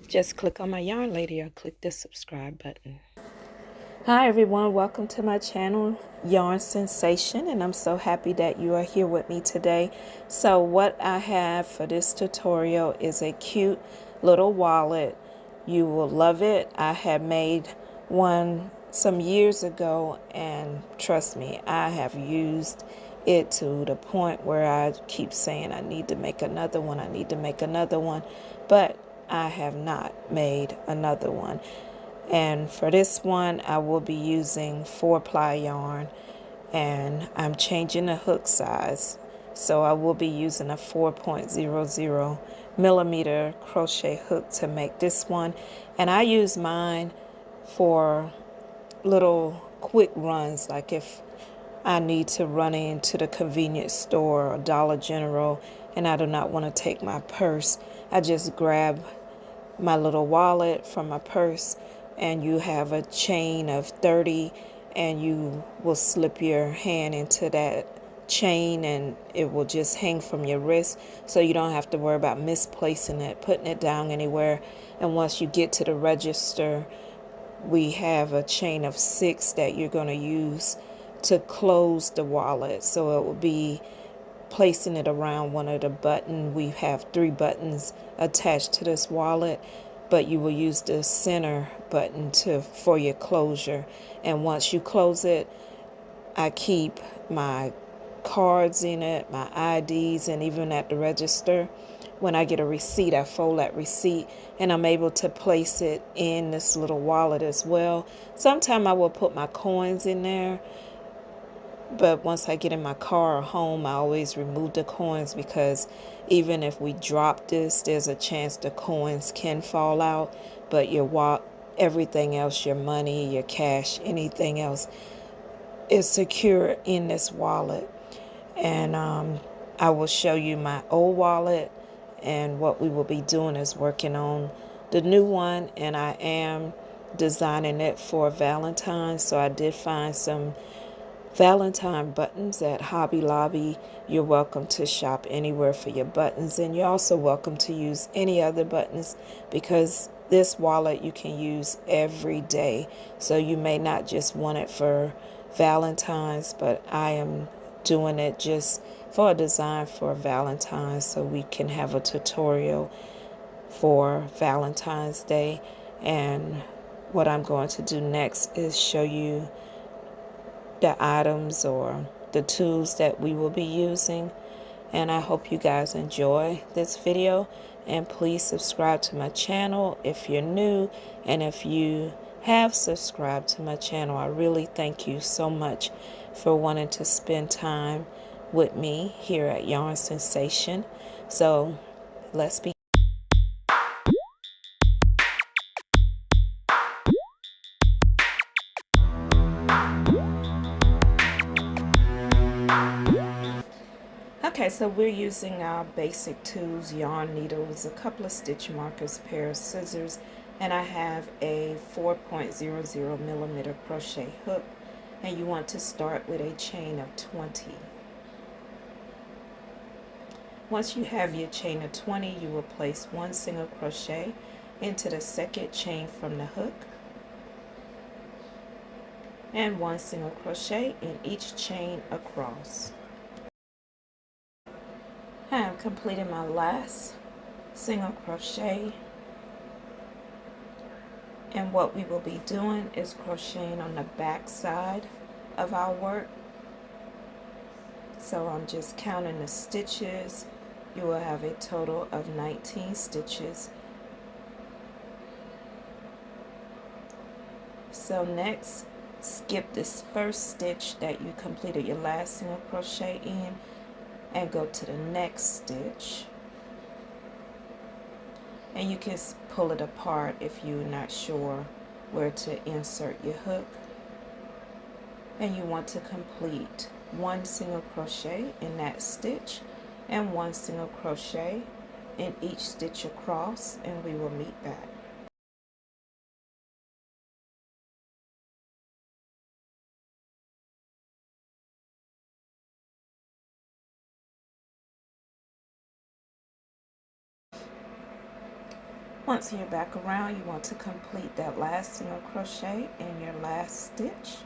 just click on my yarn lady or click the subscribe button. Hi everyone, welcome to my channel, Yarn Sensation, and I'm so happy that you are here with me today. So what I have for this tutorial is a cute little wallet. You will love it. I had made one some years ago, and trust me, I have used it to the point where I keep saying I need to make another one, I need to make another one, but I have not made another one. And for this one, I will be using 4-ply yarn, and I'm changing the hook size. So I will be using a 4.00 millimeter crochet hook to make this one. And I use mine for little quick runs, like if I need to run into the convenience store or Dollar General and I do not want to take my purse, I just grab my little wallet from my purse, and you have a chain of 30, and you will slip your hand into that chain and it will just hang from your wrist, so you don't have to worry about misplacing it, putting it down anywhere. And once you get to the register, we have a chain of 6 that you're going to use to close the wallet, so it will be placing it around one of the buttons. We have 3 buttons attached to this wallet, but you will use the center button for your closure. And once you close it, I keep my cards in it, my IDs, and even at the register, when I get a receipt, I fold that receipt and I'm able to place it in this little wallet as well. Sometimes I will put my coins in there, but once I get in my car or home, I always remove the coins, because even if we drop this, there's a chance the coins can fall out. But everything else, your money, your cash, anything else, is secure in this wallet. And I will show you my old wallet, and what we will be doing is working on the new one, and I am designing it for Valentine. So I did find some Valentine buttons at Hobby Lobby. You're welcome to shop anywhere for your buttons, and you're also welcome to use any other buttons, because this wallet you can use every day. So you may not just want it for Valentine's, but I am doing it just for a design for Valentine's, so we can have a tutorial for Valentine's Day. And what I'm going to do next is show you the items or the tools that we will be using. And I hope you guys enjoy this video, and please subscribe to my channel if you're new, and if you have subscribed to my channel, I really thank you so much for wanting to spend time with me here at Yarn Sensation. So let's begin. Okay, so we're using our basic tools: yarn needles, a couple of stitch markers, pair of scissors, and I have a 4.00 millimeter crochet hook. And you want to start with a chain of 20. Once you have your chain of 20, you will place 1 single crochet into the second chain from the hook, and 1 single crochet in each chain across. I have completed my last single crochet, and what we will be doing is crocheting on the back side of our work. So I'm just counting the stitches. You will have a total of 19 stitches. So next, skip this first stitch that you completed your last single crochet in, and go to the next stitch, and you can pull it apart if you're not sure where to insert your hook. And you want to complete 1 single crochet in that stitch and 1 single crochet in each stitch across, and we will meet back. Once you're back around, you want to complete that last single crochet in your last stitch.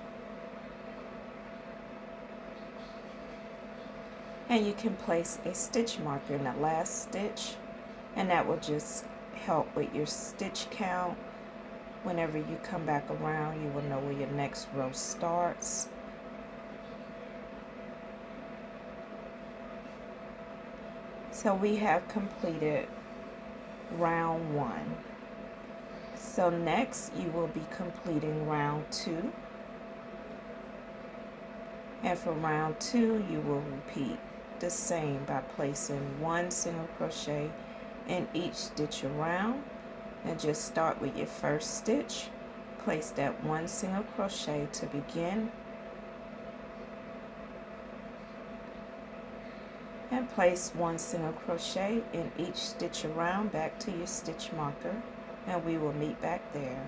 And you can place a stitch marker in the last stitch, and that will just help with your stitch count. Whenever you come back around, you will know where your next row starts. So we have completed round 1. So next you will be completing round 2. And for round 2, you will repeat the same by placing 1 single crochet in each stitch around. And just start with your first stitch. Place that 1 single crochet to begin. And place 1 single crochet in each stitch around back to your stitch marker, and we will meet back there.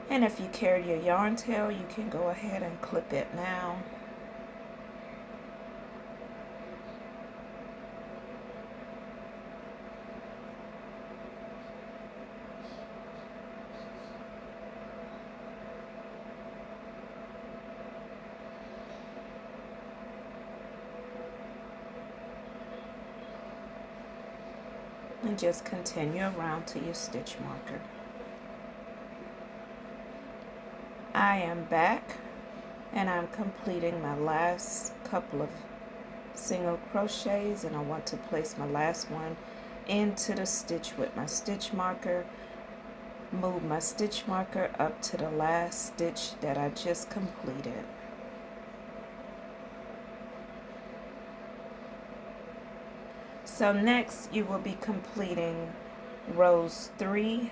And if you carry your yarn tail, you can go ahead and clip it now. And just continue around to your stitch marker. I am back, and I'm completing my last couple of single crochets, and I want to place my last one into the stitch with my stitch marker. Move my stitch marker up to the last stitch that I just completed. So next you will be completing rows 3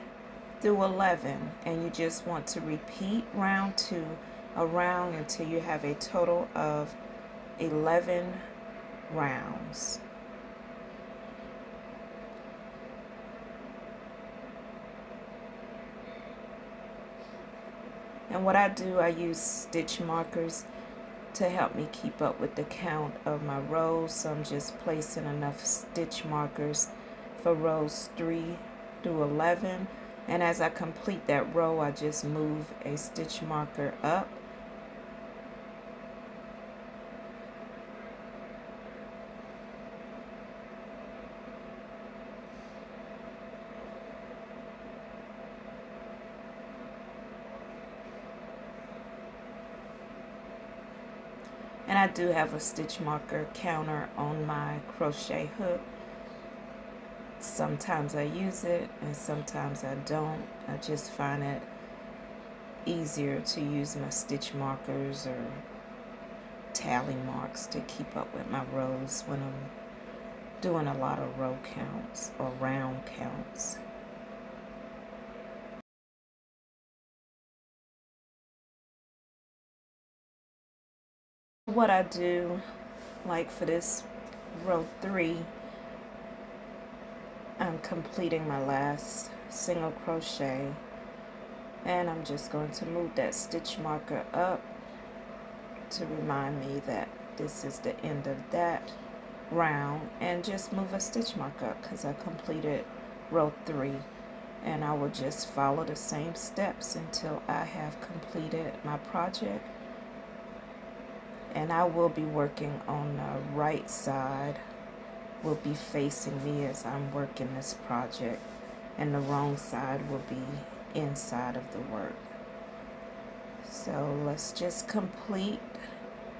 through 11, and you just want to repeat round 2 around until you have a total of 11 rounds. And what I do, I use stitch markers to help me keep up with the count of my rows. So I'm just placing enough stitch markers for rows 3 through 11. And as I complete that row, I just move a stitch marker up. And I do have a stitch marker counter on my crochet hook. Sometimes I use it and sometimes I don't. I just find it easier to use my stitch markers or tally marks to keep up with my rows when I'm doing a lot of row counts or round counts. What I do, like for this row 3, I'm completing my last single crochet, and I'm just going to move that stitch marker up to remind me that this is the end of that round, and just move a stitch marker up because I completed row 3. And I will just follow the same steps until I have completed my project. And I will be working on the right side, will be facing me as I'm working this project, and the wrong side will be inside of the work. So let's just complete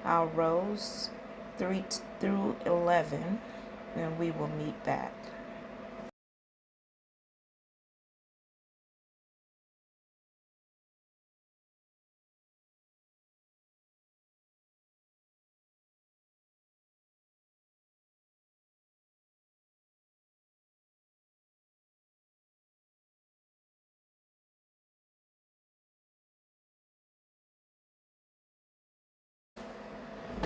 our rows 3 through 11, and we will meet back.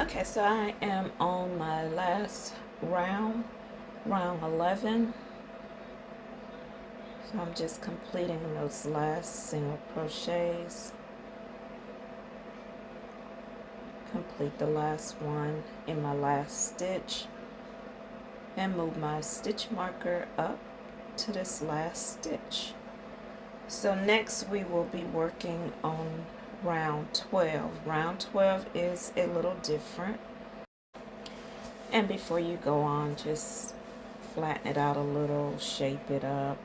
Okay, so I am on my last round, round 11. So I'm just completing those last single crochets. complete the last one in my last stitch and move my stitch marker up to this last stitch. So next we will be working on round 12. Round 12 is a little different. And before you go on, just flatten it out a little, shape it up,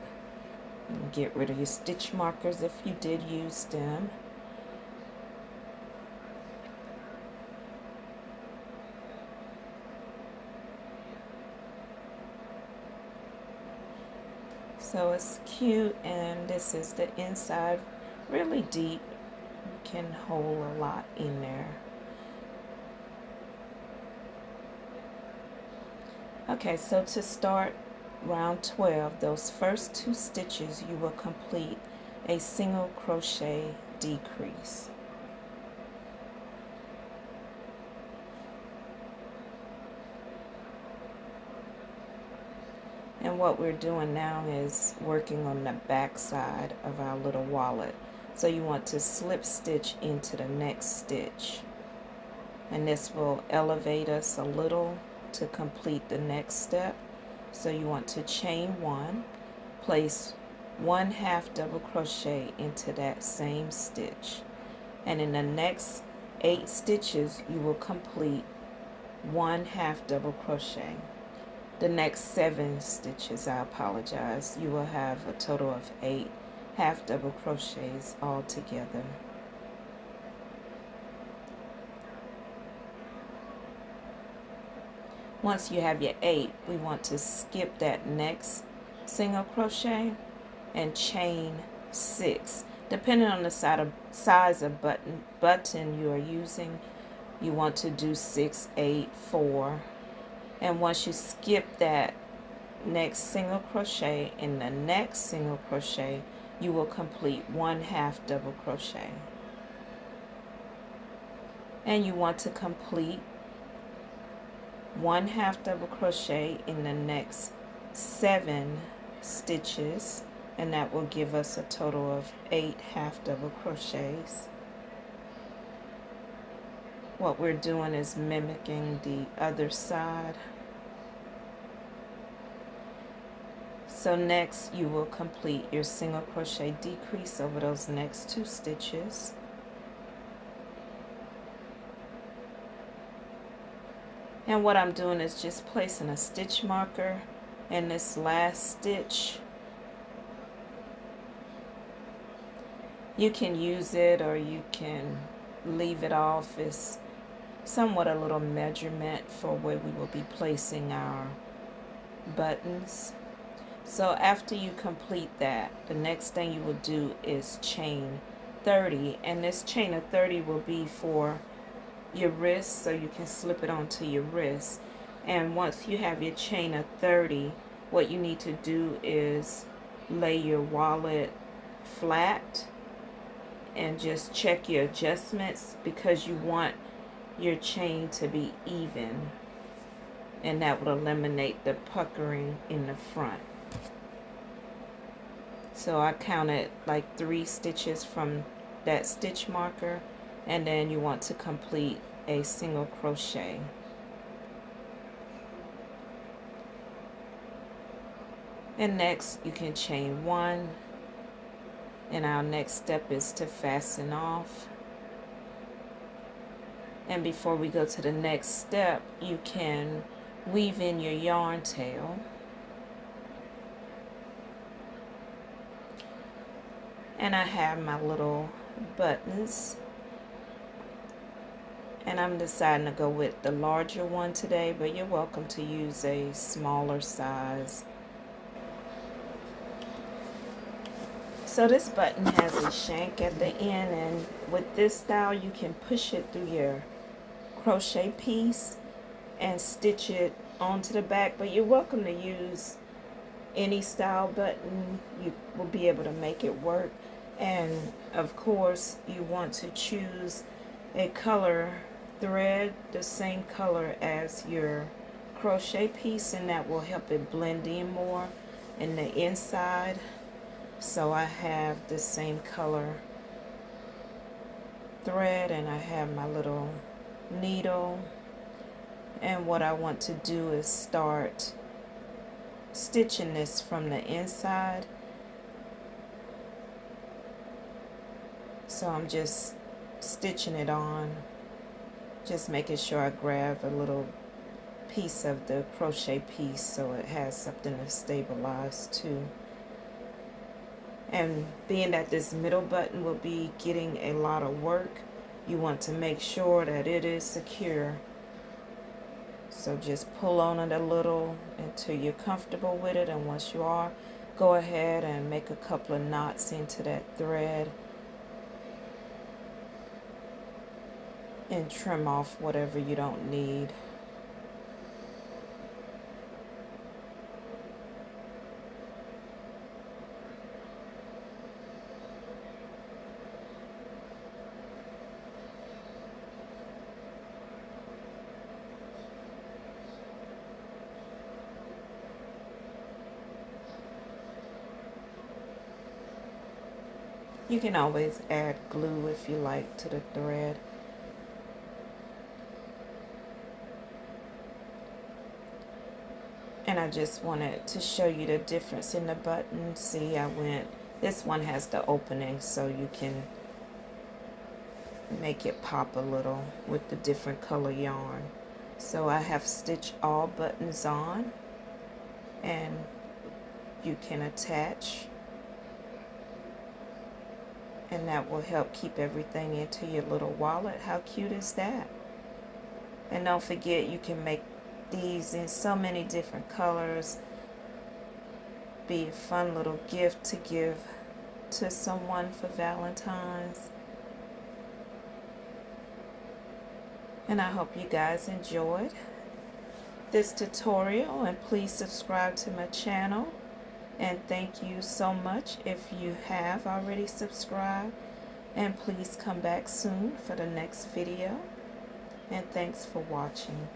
and get rid of your stitch markers if you did use them. So it's cute, and this is the inside, really deep. You can hold a lot in there. Okay, so to start round 12, those first 2 stitches you will complete a single crochet decrease. And what we're doing now is working on the back side of our little wallet. So you want to slip stitch into the next stitch. And this will elevate us a little to complete the next step. So you want to chain 1, place 1/2 double crochet into that same stitch. And in the next 8 stitches, you will complete 1/2 double crochet. The next 7 stitches, I apologize, you will have a total of 8 half double crochets all together. Once you have your 8, we want to skip that next single crochet and chain 6. Depending on the size of button you are using, you want to do 6, 8, 4. And once you skip that next single crochet in the next single crochet, you will complete 1/2 double crochet. And you want to complete 1/2 double crochet in the next 7 stitches, and that will give us a total of 8 half double crochets. What we're doing is mimicking the other side. So next you will complete your single crochet decrease over those next 2 stitches. And what I'm doing is just placing a stitch marker in this last stitch. You can use it or you can leave it off. It's somewhat a little measurement for where we will be placing our buttons. So after you complete that, the next thing you will do is chain 30, and this chain of 30 will be for your wrist, so you can slip it onto your wrist. And once you have your chain of 30, what you need to do is lay your wallet flat and just check your adjustments, because you want your chain to be even, and that will eliminate the puckering in the front. So I counted like 3 stitches from that stitch marker, and then you want to complete a single crochet. And next you can chain 1, and our next step is to fasten off. And before we go to the next step, you can weave in your yarn tail. And I have my little buttons, and I'm deciding to go with the larger one today, but you're welcome to use a smaller size. So this button has a shank at the end, and with this style you can push it through your crochet piece and stitch it onto the back, but you're welcome to use any style button. You will be able to make it work. And of course you want to choose a color thread the same color as your crochet piece, and that will help it blend in more in the inside. So I have the same color thread, and I have my little needle, and what I want to do is start stitching this from the inside. So I'm just stitching it on, just making sure I grab a little piece of the crochet piece so it has something to stabilize too. And being that this middle button will be getting a lot of work, you want to make sure that it is secure. So just pull on it a little until you're comfortable with it, and once you are, go ahead and make a couple of knots into that thread and trim off whatever you don't need. You can always add glue if you like to the thread. And I just wanted to show you the difference in the buttons. See, this one has the opening so you can make it pop a little with the different color yarn. So I have stitched all buttons on, and you can attach, and that will help keep everything into your little wallet. How cute is that? And don't forget, you can make these in so many different colors. Be a fun little gift to give to someone for Valentine's. And I hope you guys enjoyed this tutorial, and please subscribe to my channel. And thank you so much if you have already subscribed, and please come back soon for the next video. And thanks for watching.